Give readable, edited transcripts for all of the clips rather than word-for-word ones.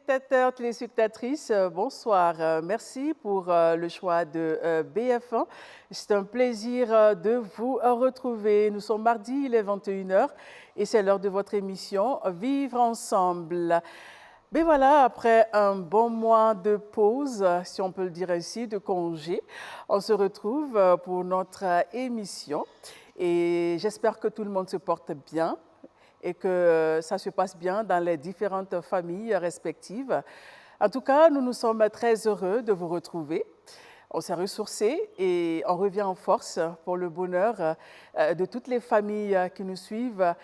Téléspectateurs, téléspectatrices, bonsoir. Merci pour le choix de BF1. C'est un plaisir de vous retrouver. Nous sommes mardi, il est 21h et c'est l'heure de votre émission Vivre ensemble. Mais voilà, après un bon mois de pause, si on peut le dire ainsi, de congé, on se retrouve pour notre émission et j'espère que tout le monde se porte bien et que ça se passe bien dans les différentes familles respectives. En tout cas, nous nous sommes très heureux de vous retrouver. On s'est ressourcés et on revient en force pour le bonheur de toutes les familles qui nous suivent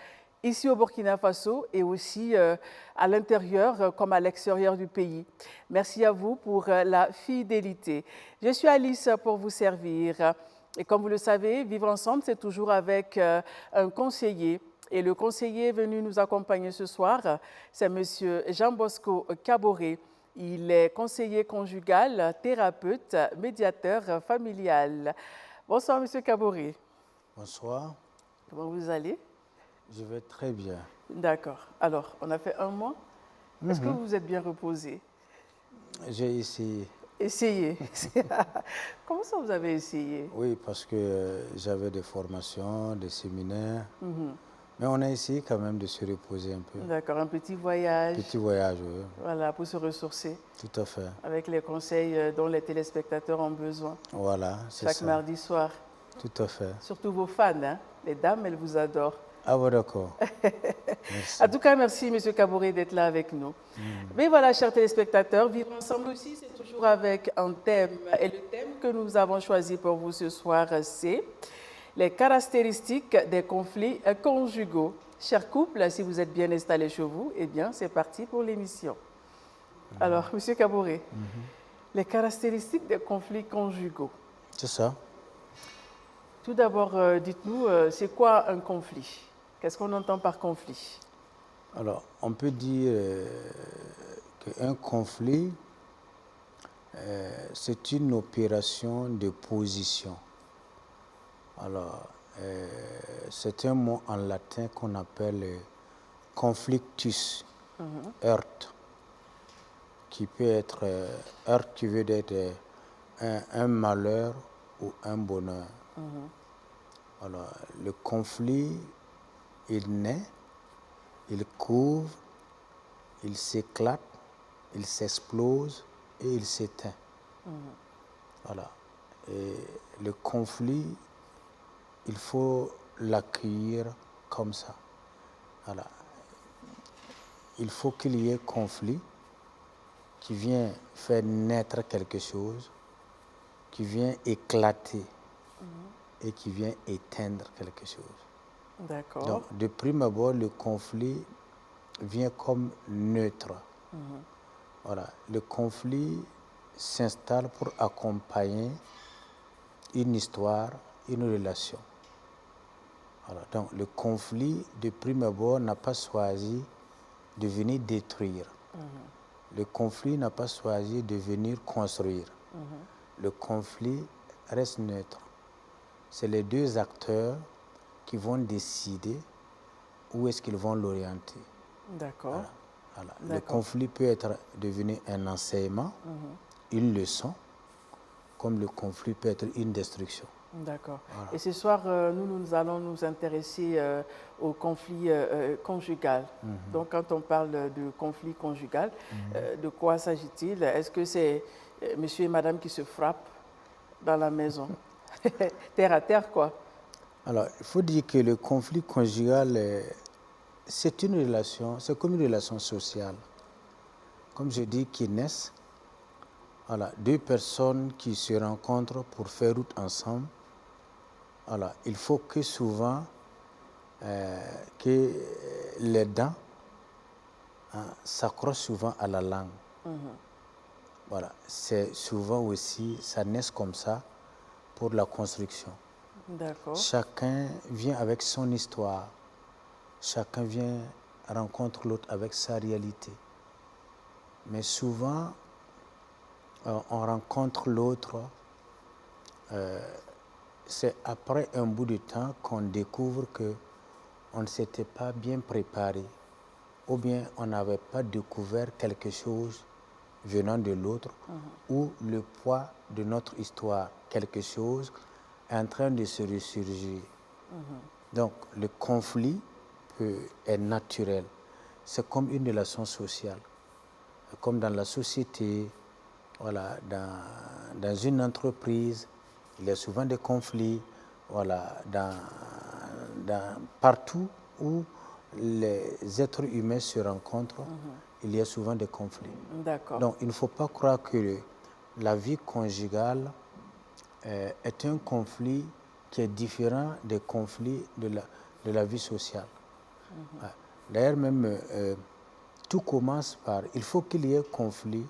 ici au Burkina Faso et aussi à l'intérieur comme à l'extérieur du pays. Merci à vous pour la fidélité. Je suis Alice pour vous servir. Et comme vous le savez, Vivre ensemble, c'est toujours avec un conseiller. Et le conseiller venu nous accompagner ce soir, c'est M. Jean-Bosco Kaboré. Il est conseiller conjugal, thérapeute, médiateur familial. Bonsoir, M. Kaboré. Bonsoir. Comment vous allez? Je vais très bien. D'accord. Alors, on a fait un mois. Est-ce que vous vous êtes bien reposé? J'ai essayé. Essayez. Comment ça, vous avez essayé? Oui, parce que j'avais des formations, des séminaires. Mais on a essayé quand même de se reposer un peu. D'accord, un petit voyage. Petit voyage, oui. Voilà, pour se ressourcer. Tout à fait. Avec les conseils dont les téléspectateurs ont besoin. Voilà, c'est ça. Chaque mardi soir. Tout à fait. Surtout vos fans, hein? Les dames, elles vous adorent. Ah bon, d'accord. Merci. En tout cas, merci M. Kaboré d'être là avec nous. Mais voilà, chers téléspectateurs, Vivre ensemble aussi, c'est toujours avec un thème. Et le thème que nous avons choisi pour vous ce soir, c'est les caractéristiques des conflits conjugaux. Chers couples, si vous êtes bien installés chez vous, eh bien, c'est parti pour l'émission. Alors, M. Kaboré, les caractéristiques des conflits conjugaux. C'est ça. Tout d'abord, dites-nous, c'est quoi un conflit? Qu'est-ce qu'on entend par conflit? Alors, on peut dire qu'un conflit, c'est une opération de position. Alors, c'est un mot en latin qu'on appelle conflictus, heurte, qui peut être heurte qui veut dire un malheur ou un bonheur. Alors, le conflit, il naît, il couvre, il s'éclate, il s'explose et il s'éteint. Voilà. Et le conflit, il faut l'accueillir comme ça. Voilà. Il faut qu'il y ait conflit qui vient faire naître quelque chose, qui vient éclater et qui vient éteindre quelque chose. D'accord. Donc, de prime abord, le conflit vient comme neutre. Voilà. Le conflit s'installe pour accompagner une histoire, une relation. Voilà. Donc, le conflit, de prime abord, n'a pas choisi de venir détruire. Le conflit n'a pas choisi de venir construire. Le conflit reste neutre. C'est les deux acteurs qui vont décider où est-ce qu'ils vont l'orienter. D'accord. Voilà. Voilà. Le conflit peut être devenu un enseignement, une leçon, comme le conflit peut être une destruction. D'accord. Voilà. Et ce soir, nous allons nous intéresser au conflit conjugal. Donc, quand on parle de conflit conjugal, de quoi s'agit-il? Est-ce que c'est monsieur et madame qui se frappent dans la maison? Terre à terre, quoi. Alors, il faut dire que le conflit conjugal, c'est une relation, c'est comme une relation sociale. Comme je dis, qui naissent, voilà, deux personnes qui se rencontrent pour faire route ensemble. Voilà, il faut que souvent, que les dents s'accrochent souvent à la langue. Voilà, c'est souvent aussi, ça naît comme ça pour la construction. D'accord. Chacun vient avec son histoire. Chacun vient rencontre l'autre avec sa réalité. Mais souvent, on rencontre l'autre, c'est après un bout de temps qu'on découvre qu'on ne s'était pas bien préparé ou bien on n'avait pas découvert quelque chose venant de l'autre, ou le poids de notre histoire, quelque chose est en train de se ressurgir. Donc le conflit est naturel. C'est comme une relation sociale. Comme dans la société, voilà, dans une entreprise, il y a souvent des conflits. Voilà, partout où les êtres humains se rencontrent, il y a souvent des conflits. D'accord. Donc, il ne faut pas croire que la vie conjugale est un conflit qui est différent des conflits de la vie sociale. Ouais. D'ailleurs, même, tout commence par, il faut qu'il y ait conflit.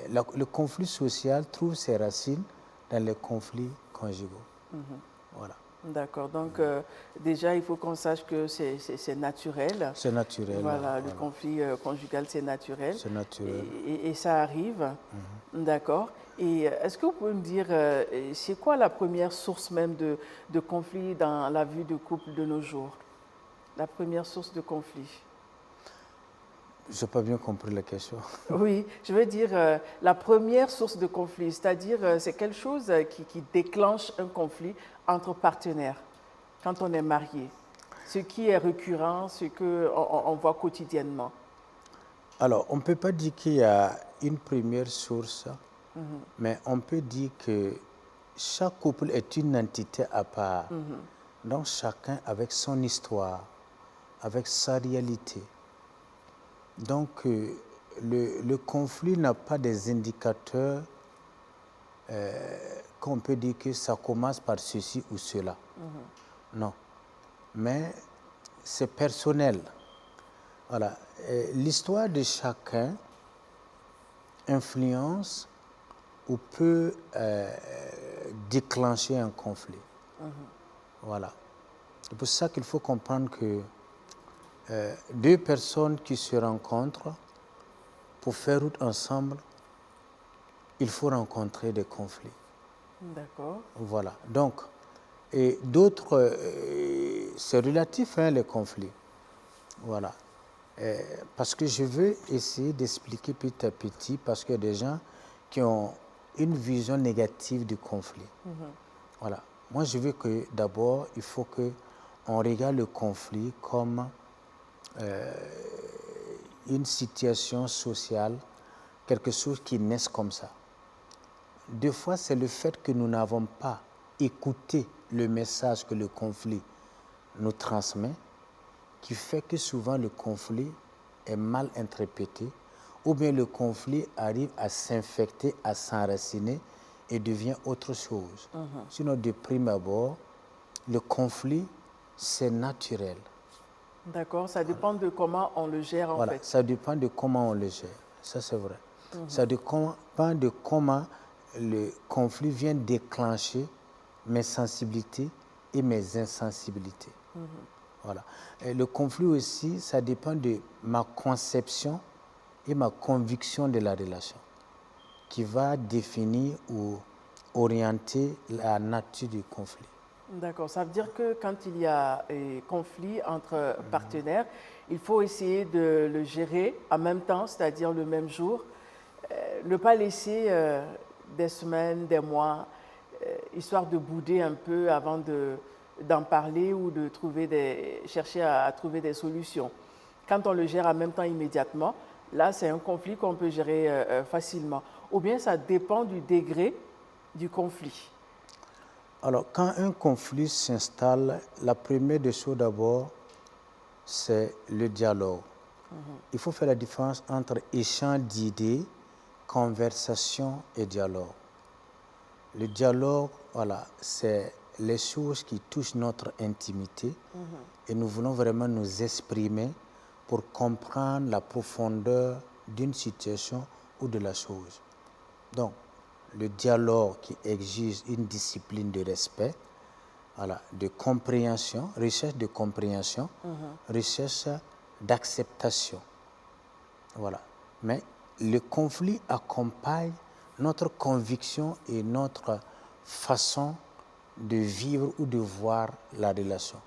Le conflit social trouve ses racines dans les conflits conjugaux. Voilà. D'accord. Donc, déjà, il faut qu'on sache que c'est naturel. C'est naturel. Voilà, le conflit conjugal, c'est naturel. C'est naturel. Et ça arrive. D'accord. Et est-ce que vous pouvez me dire, c'est quoi la première source même de conflit dans la vie de couple de nos jours? La première source de conflit? Je n'ai pas bien compris la question. Oui, je veux dire la première source de conflit, c'est-à-dire c'est quelque chose qui déclenche un conflit entre partenaires quand on est marié. Ce qui est récurrent, ce qu'on voit quotidiennement. Alors, on ne peut pas dire qu'il y a une première source, mais on peut dire que chaque couple est une entité à part. Donc, chacun avec son histoire, avec sa réalité. Donc, le conflit n'a pas des indicateurs qu'on peut dire que ça commence par ceci ou cela. Non. Mais c'est personnel. Voilà. L'histoire de chacun influence ou peut déclencher un conflit. Voilà. C'est pour ça qu'il faut comprendre que deux personnes qui se rencontrent pour faire route ensemble, il faut rencontrer des conflits. D'accord. Voilà. Donc, et d'autres, c'est relatif, hein, les conflits. Voilà. Parce que je veux essayer d'expliquer petit à petit, parce qu'il y a des gens qui ont une vision négative du conflit. Voilà. Moi, je veux que d'abord, il faut qu'on regarde le conflit comme une situation sociale, quelque chose qui naisse comme ça. Des fois, c'est le fait que nous n'avons pas écouté le message que le conflit nous transmet qui fait que souvent le conflit est mal interprété ou bien le conflit arrive à s'infecter, à s'enraciner et devient autre chose. Sinon, de prime abord, le conflit, c'est naturel. D'accord, ça dépend de comment on le gère en fait. Ça dépend de comment on le gère, ça c'est vrai. Ça dépend de comment le conflit vient déclencher mes sensibilités et mes insensibilités. Voilà. Et le conflit aussi, ça dépend de ma conception et ma conviction de la relation qui va définir ou orienter la nature du conflit. D'accord, ça veut dire que quand il y a conflit entre partenaires, il faut essayer de le gérer en même temps, c'est-à-dire le même jour, ne pas laisser des semaines, des mois, histoire de bouder un peu avant d'en parler ou de chercher à trouver des solutions. Quand on le gère en même temps immédiatement, là c'est un conflit qu'on peut gérer facilement. Ou bien ça dépend du degré du conflit. Alors, quand un conflit s'installe, la première des choses d'abord, c'est le dialogue. Il faut faire la différence entre échange d'idées, conversation et dialogue. Le dialogue, voilà, c'est les choses qui touchent notre intimité et nous voulons vraiment nous exprimer pour comprendre la profondeur d'une situation ou de la chose. Donc, le dialogue qui exige une discipline de respect, voilà, de compréhension, recherche de compréhension, recherche d'acceptation. Voilà. Mais le conflit accompagne notre conviction et notre façon de vivre ou de voir la relation.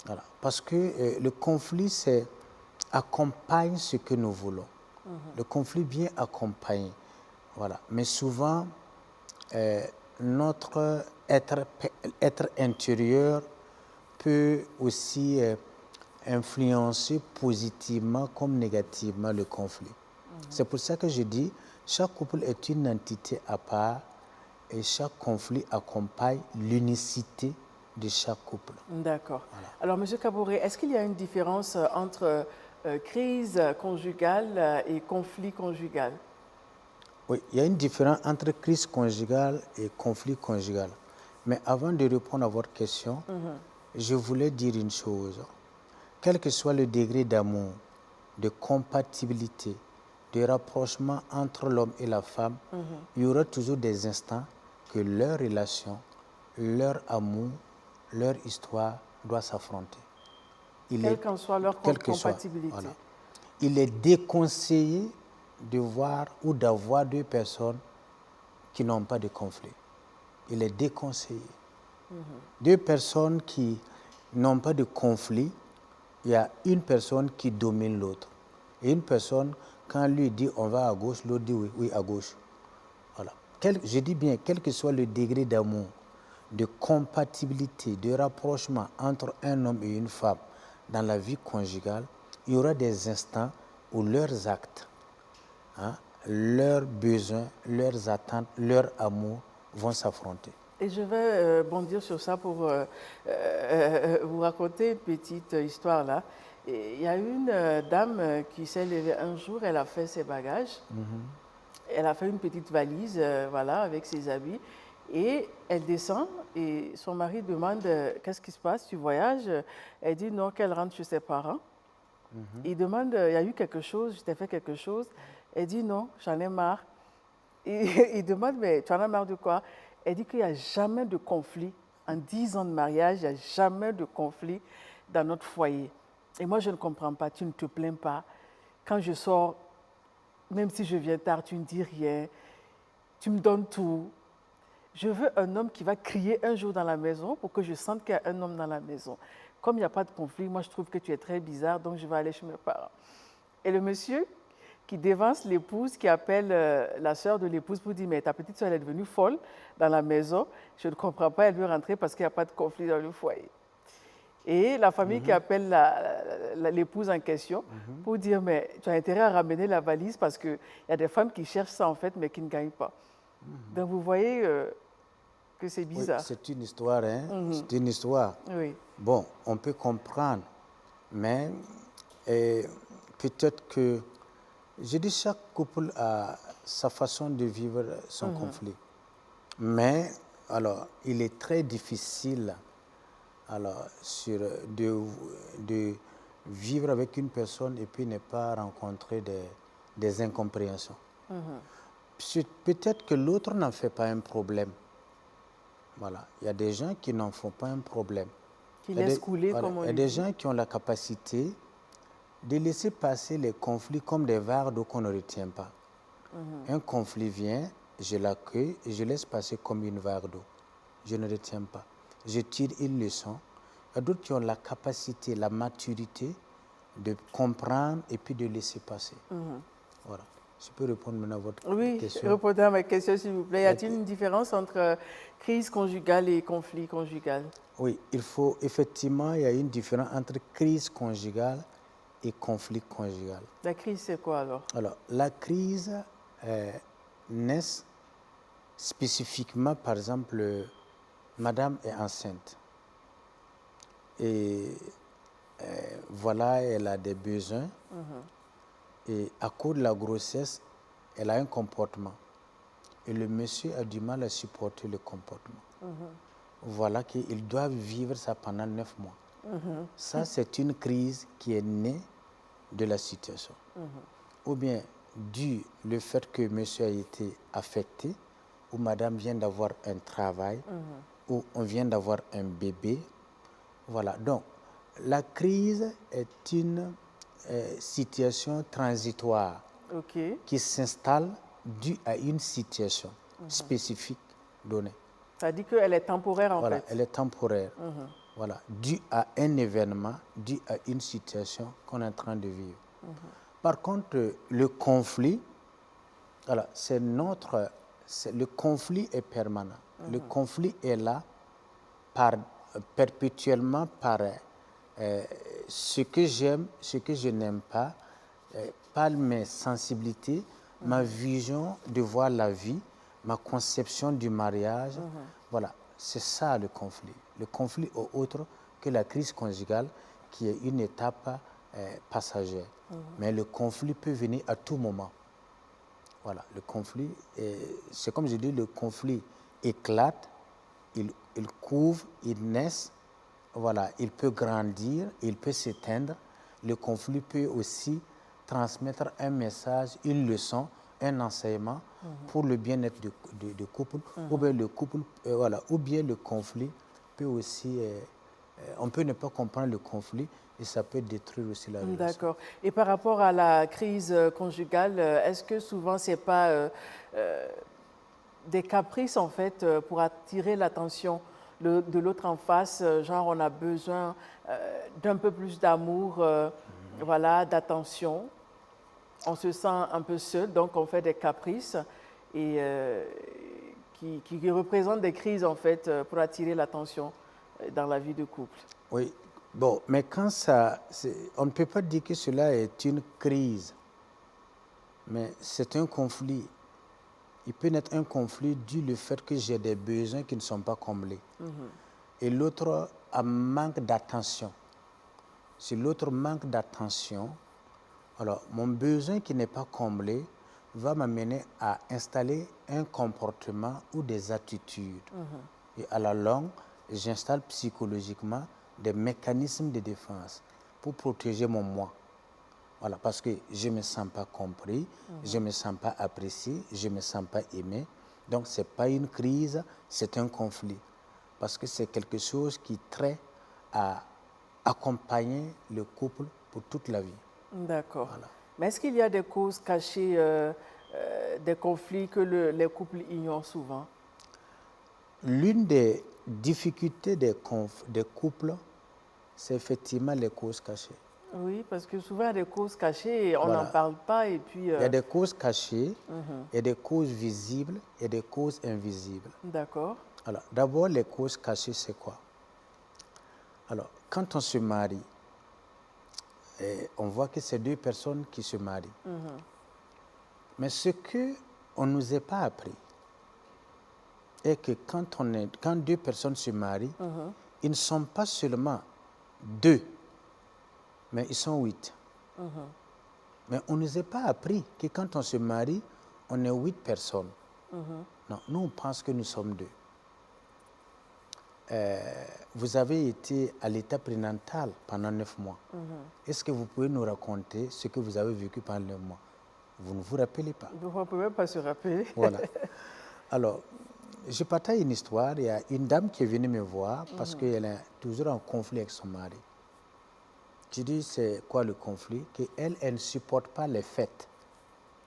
Voilà. Parce que le conflit, c'est accompagne ce que nous voulons. Le conflit vient accompagner. Voilà. Mais souvent, notre être intérieur peut aussi influencer positivement comme négativement le conflit. C'est pour ça que je dis, chaque couple est une entité à part et chaque conflit accompagne l'unicité de chaque couple. D'accord. Voilà. Alors, M. Kaboré, est-ce qu'il y a une différence entre crise conjugale et conflit conjugal? Oui, il y a une différence entre crise conjugale et conflit conjugal. Mais avant de répondre à votre question, je voulais dire une chose. Quel que soit le degré d'amour, de compatibilité, de rapprochement entre l'homme et la femme, il y aura toujours des instants que leur relation, leur amour, leur histoire doit s'affronter. Quelle qu'en soit leur compatibilité. Voilà. Il est déconseillé de voir ou d'avoir deux personnes qui n'ont pas de conflit. Il est déconseillé. Deux personnes qui n'ont pas de conflit, il y a une personne qui domine l'autre. Et une personne, quand lui dit on va à gauche, l'autre dit oui, oui, à gauche. Voilà. Je dis bien, quel que soit le degré d'amour, de compatibilité, de rapprochement entre un homme et une femme dans la vie conjugale, il y aura des instants où leurs actes, leurs besoins, leurs attentes, leur amour vont s'affronter. Et je vais bondir sur ça pour vous raconter une petite histoire là. Il y a une dame qui s'est levée un jour, elle a fait ses bagages, elle a fait une petite valise, voilà, avec ses habits, et elle descend et son mari demande qu'est-ce qui se passe, tu voyages? Elle dit non, qu'elle rentre chez ses parents. Il demande, il y a eu quelque chose, je t'ai fait quelque chose? Elle dit non, j'en ai marre. Il demande, mais tu en as marre de quoi? Elle dit qu'il n'y a jamais de conflit. En 10 ans de mariage, il n'y a jamais de conflit dans notre foyer. Et moi, je ne comprends pas, tu ne te plains pas. Quand je sors, même si je viens tard, tu ne dis rien. Tu me donnes tout. Je veux un homme qui va crier un jour dans la maison pour que je sente qu'il y a un homme dans la maison. Comme il n'y a pas de conflit, moi, je trouve que tu es très bizarre, donc je vais aller chez mes parents. Et le monsieur qui dévance l'épouse, qui appelle la sœur de l'épouse pour dire « mais ta petite sœur elle est devenue folle dans la maison, je ne comprends pas, elle veut rentrer parce qu'il n'y a pas de conflit dans le foyer ». Et la famille qui appelle l'épouse en question pour dire « mais tu as intérêt à ramener la valise parce qu'il y a des femmes qui cherchent ça en fait mais qui ne gagnent pas ». Donc vous voyez que c'est bizarre. Oui, c'est une histoire, hein? C'est une histoire. Oui. Bon, on peut comprendre, mais peut-être que, je dis chaque couple a sa façon de vivre son conflit. Mais, alors, il est très difficile alors, de vivre avec une personne et puis ne pas rencontrer des incompréhensions. Peut-être que l'autre n'en fait pas un problème. Voilà. Il y a des gens qui n'en font pas un problème. Qui laissent couler, voilà. comme on dit. Il y a des gens qui ont la capacité de laisser passer les conflits comme des vagues d'eau qu'on ne retient pas. Un conflit vient, je l'accueille et je laisse passer comme une vague d'eau. Je ne retiens pas. Je tire une leçon. Il y a d'autres qui ont la capacité, la maturité de comprendre et puis de laisser passer. Voilà. Je peux répondre maintenant à votre question? Oui, répondez à ma question, s'il vous plaît. Y a-t-il une différence entre crise conjugale et conflit conjugal? Oui, effectivement, il y a une différence entre crise conjugale et conflit conjugal. La crise, c'est quoi alors? Alors, la crise naît spécifiquement, par exemple, madame est enceinte. Et voilà, elle a des besoins. Et à cause de la grossesse, elle a un comportement. Et le monsieur a du mal à supporter le comportement. Voilà qu'il doit vivre ça pendant 9 mois. Ça, c'est une crise qui est née de la situation. Ou bien, dû le fait que monsieur a été affecté, ou madame vient d'avoir un travail, ou on vient d'avoir un bébé. Voilà. Donc, la crise est une situation transitoire qui s'installe due à une situation spécifique donnée. Ça dit qu'elle est temporaire en voilà, fait. elle est temporaire. voilà, dû à un événement, dû à une situation qu'on est en train de vivre. Par contre, le conflit, voilà, le conflit est permanent. Le conflit est là perpétuellement par ce que j'aime, ce que je n'aime pas, par mes sensibilités, ma vision de voir la vie, ma conception du mariage. Voilà, c'est ça le conflit. Le conflit est autre que la crise conjugale qui est une étape passagère. Mais le conflit peut venir à tout moment. Voilà, le conflit, c'est comme je dis, le conflit éclate, il couvre, il naît, voilà, il peut grandir, il peut s'éteindre. Le conflit peut aussi transmettre un message, une leçon, un enseignement pour le bien-être du couple, ou bien le couple, voilà, ou bien le conflit peut aussi, on peut ne pas comprendre le conflit et ça peut détruire aussi la relation. D'accord. Et par rapport à la crise conjugale, est-ce que souvent c'est pas des caprices en fait pour attirer l'attention de l'autre en face, genre on a besoin d'un peu plus d'amour, voilà, d'attention. On se sent un peu seul, donc on fait des caprices et qui représentent des crises en fait pour attirer l'attention dans la vie de couple. Oui, bon, mais quand on ne peut pas dire que cela est une crise, mais c'est un conflit. Il peut naître un conflit dû au fait que j'ai des besoins qui ne sont pas comblés. Et l'autre a manque d'attention. Si l'autre manque d'attention, alors mon besoin qui n'est pas comblé va m'amener à installer un comportement ou des attitudes. Et à la longue, j'installe psychologiquement des mécanismes de défense pour protéger mon moi. Voilà, parce que je ne me sens pas compris, je ne me sens pas apprécié, je ne me sens pas aimé. Donc, ce n'est pas une crise, c'est un conflit. Parce que c'est quelque chose qui traite à accompagner le couple pour toute la vie. D'accord. Voilà. Mais est-ce qu'il y a des causes cachées des conflits que les couples ignorent souvent? L'une des difficultés des couples, c'est effectivement les causes cachées. Oui, parce que souvent, il y a des causes cachées et on Voilà. n'en parle pas. Et puis, Il y a des causes cachées, il y a des causes visibles et des causes invisibles. D'accord. Alors, d'abord, les causes cachées, c'est quoi? Alors, quand on se marie, on voit que c'est deux personnes qui se marient. Mais ce qu'on ne nous a pas appris est que quand deux personnes se marient, ils ne sont pas seulement deux, mais ils sont 8. Mais on ne nous a pas appris que quand on se marie, on est 8 personnes. Non, nous, on pense que nous sommes 2. Vous avez été à l'état prénatal pendant 9 mois. Est-ce que vous pouvez nous raconter ce que vous avez vécu pendant 9 mois? Vous ne vous rappelez pas. On ne peut même pas se rappeler. Voilà. Alors, je partage une histoire. Il y a une dame qui est venue me voir parce qu'elle est toujours en conflit avec son mari. Je dis, c'est quoi le conflit? Qu'elle, elle ne supporte pas les fêtes.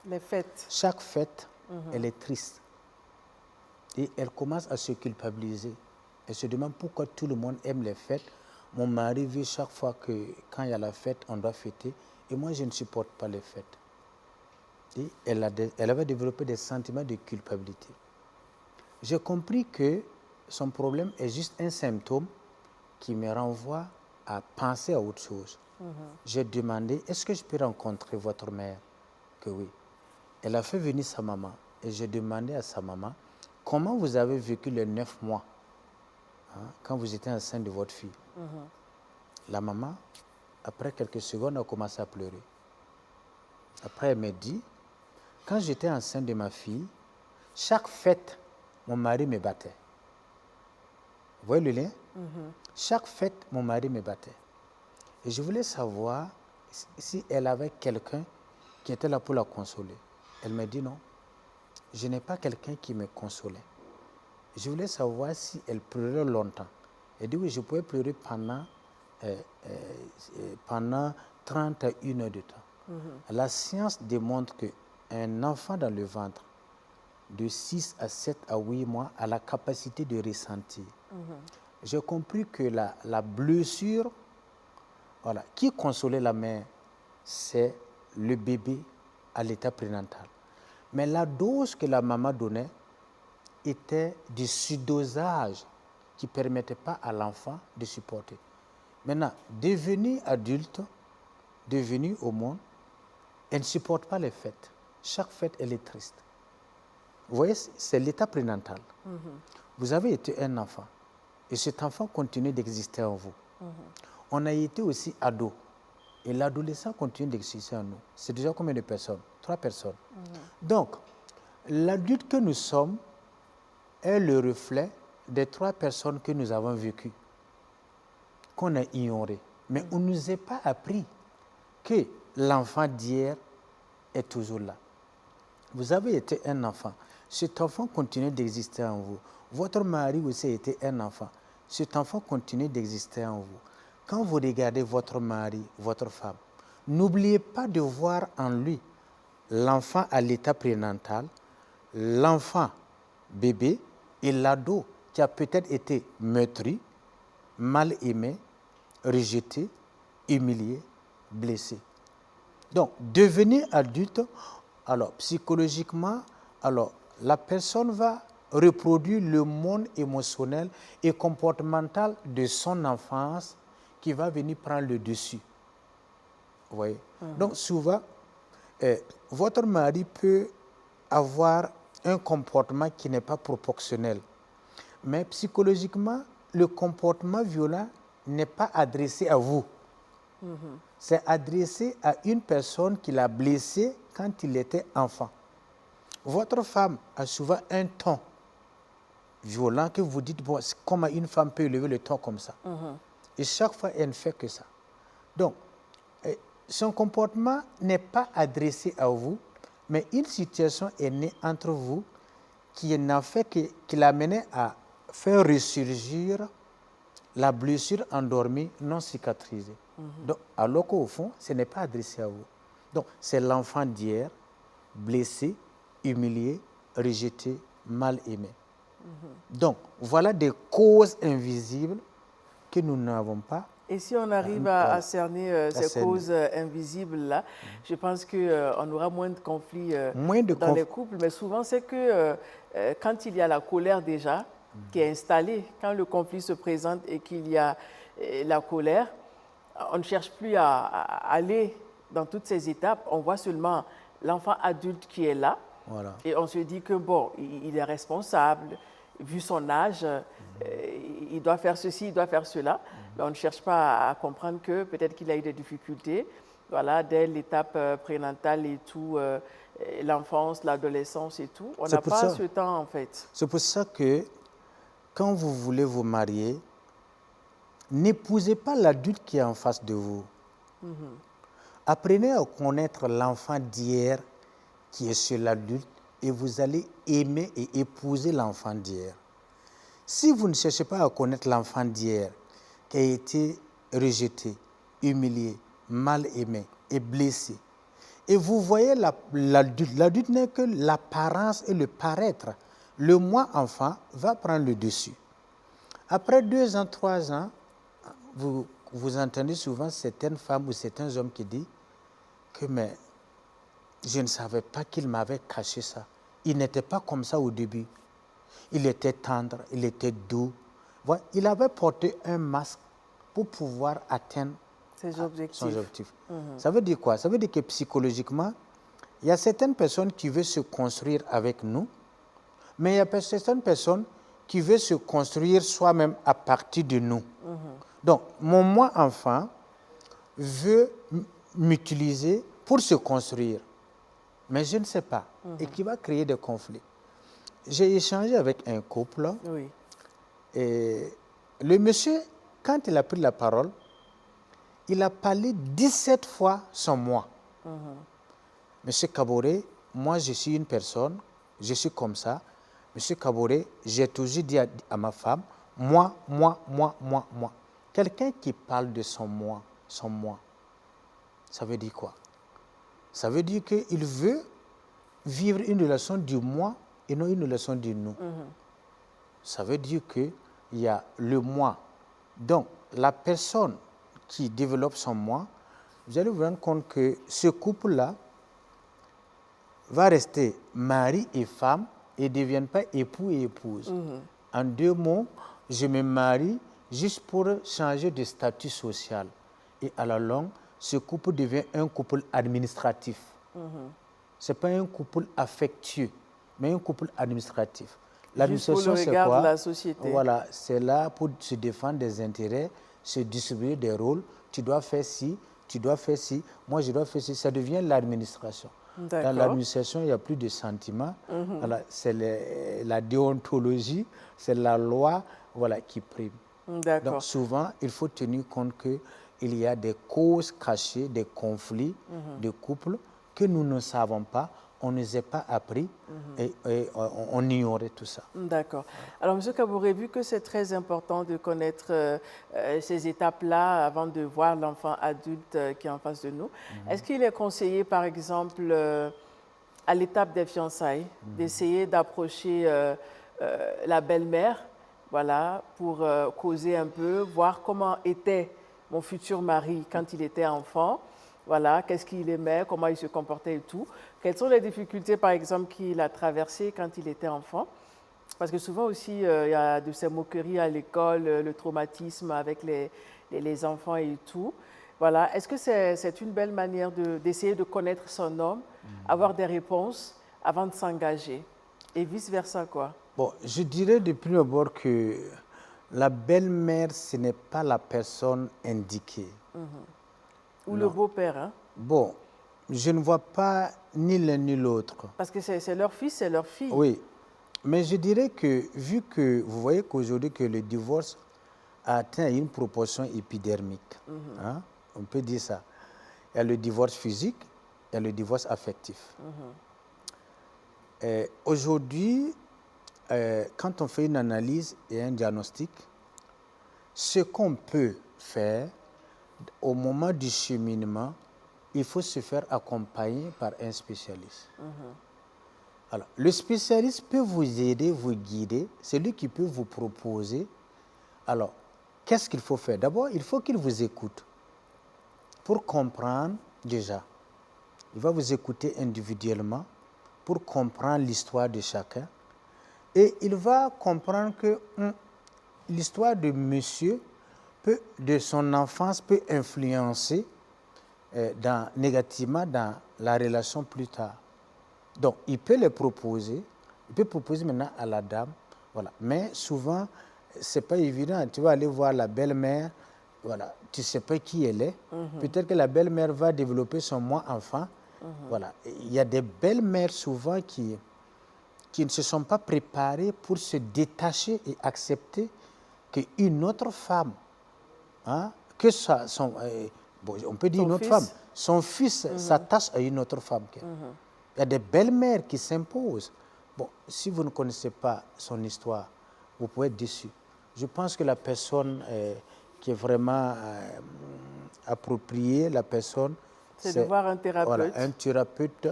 Les fêtes. Chaque fête, elle est triste. Et elle commence à se culpabiliser. Elle se demande pourquoi tout le monde aime les fêtes. Mon mari veut chaque fois que, quand il y a la fête, on doit fêter. Et moi, je ne supporte pas les fêtes. Et elle avait développé des sentiments de culpabilité. J'ai compris que son problème est juste un symptôme qui me renvoie à penser à autre chose. J'ai demandé, est-ce que je peux rencontrer votre mère? Que oui. Elle a fait venir sa maman. Et j'ai demandé à sa maman, comment vous avez vécu les 9 mois quand vous étiez enceinte de votre fille? La maman, après quelques secondes, a commencé à pleurer. Après, elle m'a dit, quand j'étais enceinte de ma fille, chaque fête, mon mari me battait. Vous voyez le lien? Chaque fête, mon mari me battait. Et je voulais savoir si elle avait quelqu'un qui était là pour la consoler. Elle m'a dit non, je n'ai pas quelqu'un qui me consolait. Je voulais savoir si elle pleurait longtemps. Elle dit oui, je pouvais pleurer pendant 31 heures de temps. La science démontre qu'un enfant dans le ventre de 6 à 7 à 8 mois a la capacité de ressentir. j'ai compris que la blessure, voilà, qui consolait la mère, c'est le bébé à l'état prénatal. Mais la dose que la maman donnait était du surdosage qui ne permettait pas à l'enfant de supporter. Maintenant, devenu adulte, devenue au monde, elle ne supporte pas les fêtes. Chaque fête, elle est triste. Vous voyez, c'est l'état prénatal. Vous avez été un enfant et cet enfant continue d'exister en vous. On a été aussi ado et l'adolescent continue d'exister en nous. C'est déjà combien de personnes? 3 personnes. Donc, l'adulte que nous sommes est le reflet des 3 personnes que nous avons vécues, qu'on a ignorées. Mais on ne nous a pas appris que l'enfant d'hier est toujours là. Vous avez été un enfant. Cet enfant continue d'exister en vous. Votre mari aussi a été un enfant. Cet enfant continue d'exister en vous. Quand vous regardez votre mari, votre femme, n'oubliez pas de voir en lui l'enfant à l'état prénatal, l'enfant bébé et l'ado qui a peut-être été meurtri, mal aimé, rejeté, humilié, blessé. Donc, devenir adulte, alors psychologiquement, alors la personne va reproduire le monde émotionnel et comportemental de son enfance qui va venir prendre le dessus. Vous voyez? Donc, souvent, votre mari peut avoir un comportement qui n'est pas proportionnel. Mais psychologiquement, le comportement violent n'est pas adressé à vous. C'est adressé à une personne qui l'a blessé quand il était enfant. Votre femme a souvent un ton violent que vous dites, bon, comment une femme peut élever le ton comme ça? Et chaque fois, elle ne fait que ça. Donc, son comportement n'est pas adressé à vous, mais une situation est née entre vous qui n'a fait qui l'a mené à faire ressurgir la blessure endormie non cicatrisée. Donc, alors qu'au fond, ce n'est pas adressé à vous. Donc, c'est l'enfant d'hier, blessé, humilié, rejeté, mal aimé. Donc, voilà des causes invisibles que nous n'avons pas. Et si on arrive à cerner ces causes invisibles-là, je pense qu'on aura moins de conflits dans les couples. Mais souvent, c'est que quand il y a la colère déjà qui est installée, quand le conflit se présente et qu'il y a la colère, on ne cherche plus à aller dans toutes ces étapes. On voit seulement l'enfant adulte qui est là. Voilà. Et on se dit que, bon, il est responsable, vu son âge, il doit faire ceci, il doit faire cela. Mais on ne cherche pas à comprendre que peut-être qu'il a eu des difficultés, voilà, dès l'étape prénatale et tout, l'enfance, l'adolescence et tout. On n'a pas ce temps, en fait. C'est pour ça que quand vous voulez vous marier, n'épousez pas l'adulte qui est en face de vous. Apprenez à connaître l'enfant d'hier qui est chez l'adulte et vous allez aimer et épouser l'enfant d'hier. Si vous ne cherchez pas à connaître l'enfant d'hier qui a été rejeté, humilié, mal aimé et blessé, et vous voyez l'adulte n'est que l'apparence et le paraître, le moi enfant va prendre le dessus. Après 2 ans, 3 ans, vous entendez souvent certaines femmes ou certains hommes qui disent que mais je ne savais pas qu'il m'avait caché ça. Il n'était pas comme ça au début. Il était tendre, il était doux. Voilà. Il avait porté un masque pour pouvoir atteindre son objectif. Ça veut dire quoi? Ça veut dire que psychologiquement, il y a certaines personnes qui veulent se construire avec nous, mais il y a certaines personnes qui veulent se construire soi-même à partir de nous. Donc, mon moi enfant veut m'utiliser pour se construire, mais je ne sais pas, et qui va créer des conflits. J'ai échangé avec un couple, et le monsieur, quand il a pris la parole, il a parlé 17 fois son moi. Monsieur Kaboré, moi je suis une personne, je suis comme ça. Monsieur Kaboré, j'ai toujours dit à ma femme, moi. Quelqu'un qui parle de son moi, ça veut dire quoi? Ça veut dire qu'il veut vivre une relation du moi et non une relation du nous. Ça veut dire que il y a le moi. Donc, la personne qui développe son moi, vous allez vous rendre compte que ce couple-là va rester mari et femme et ne deviennent pas époux et épouse. En deux mots, je me marie juste pour changer de statut social. Et à la longue, ce couple devient un couple administratif. Ce n'est pas un couple affectueux, mais un couple administratif. L'administration, c'est quoi? De la société. Voilà, c'est là pour se défendre des intérêts, se distribuer des rôles. Tu dois faire ci, tu dois faire ci, moi je dois faire ci. Ça devient l'administration. Dans l'administration, il n'y a plus de sentiments. Voilà, c'est la déontologie, c'est la loi, voilà, qui prime. Donc souvent, il faut tenir compte qu'il y a des causes cachées, des conflits de couple que nous ne savons pas, on ne nous a pas appris et on ignorait tout ça. D'accord. Alors, M. Kabouré, vu que c'est très important de connaître ces étapes-là avant de voir l'enfant adulte qui est en face de nous, est-ce qu'il est conseillé, par exemple, à l'étape des fiançailles, d'essayer d'approcher la belle-mère, voilà, pour causer un peu, voir comment était mon futur mari quand il était enfant, voilà, qu'est-ce qu'il aimait, comment il se comportait et tout. Quelles sont les difficultés, par exemple, qu'il a traversées quand il était enfant? Parce que souvent aussi, il y a de ces moqueries à l'école, le traumatisme avec les enfants et tout. Voilà. Est-ce que c'est une belle manière d'essayer de connaître son homme, avoir des réponses avant de s'engager? Et vice-versa, quoi? Bon, je dirais de prime abord que la belle-mère, ce n'est pas la personne indiquée. Ou le beau-père, hein? Bon, je ne vois pas ni l'un ni l'autre. Parce que c'est leur fils, c'est leur fille. Oui, mais je dirais que, vu que vous voyez qu'aujourd'hui que le divorce a atteint une proportion épidermique, hein, on peut dire ça. Il y a le divorce physique, il y a le divorce affectif. Aujourd'hui, quand on fait une analyse et un diagnostic, ce qu'on peut faire au moment du cheminement, il faut se faire accompagner par un spécialiste. Alors, le spécialiste peut vous aider, vous guider, c'est lui qui peut vous proposer. Alors, qu'est-ce qu'il faut faire? D'abord, il faut qu'il vous écoute pour comprendre déjà. Il va vous écouter individuellement pour comprendre l'histoire de chacun. Et il va comprendre que l'histoire de monsieur, de son enfance, peut influencer négativement dans la relation plus tard. Donc, il peut les proposer, il peut proposer maintenant à la dame, voilà. Mais souvent, ce n'est pas évident. Tu vas aller voir la belle-mère, voilà. Tu ne sais pas qui elle est. Peut-être que la belle-mère va développer son moi enfant. Voilà. Il y a des belles-mères souvent qui ne se sont pas préparées pour se détacher et accepter qu'une autre femme, hein, que ça, bon, on peut dire une autre femme, son fils s'attache à une autre femme. Il y a des belles-mères qui s'imposent. Bon, si vous ne connaissez pas son histoire, vous pouvez être déçu. Je pense que la personne qui est vraiment appropriée, la personne, c'est de voir un thérapeute. Voilà, un thérapeute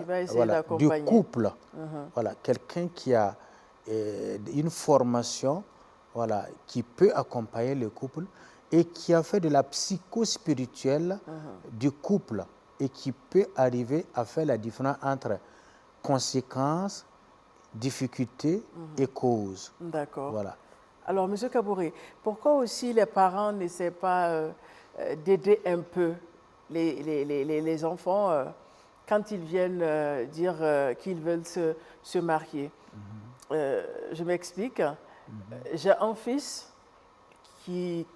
du couple. Voilà, quelqu'un qui a une formation, voilà, qui peut accompagner le couple et qui a fait de la psychospirituelle du couple et qui peut arriver à faire la différence entre conséquences, difficultés et causes. D'accord. Voilà. Alors, M. Kabouré, pourquoi aussi les parents n'essaient pas d'aider un peu les enfants quand ils viennent dire qu'ils veulent se marier? Je m'explique. J'ai un fils qui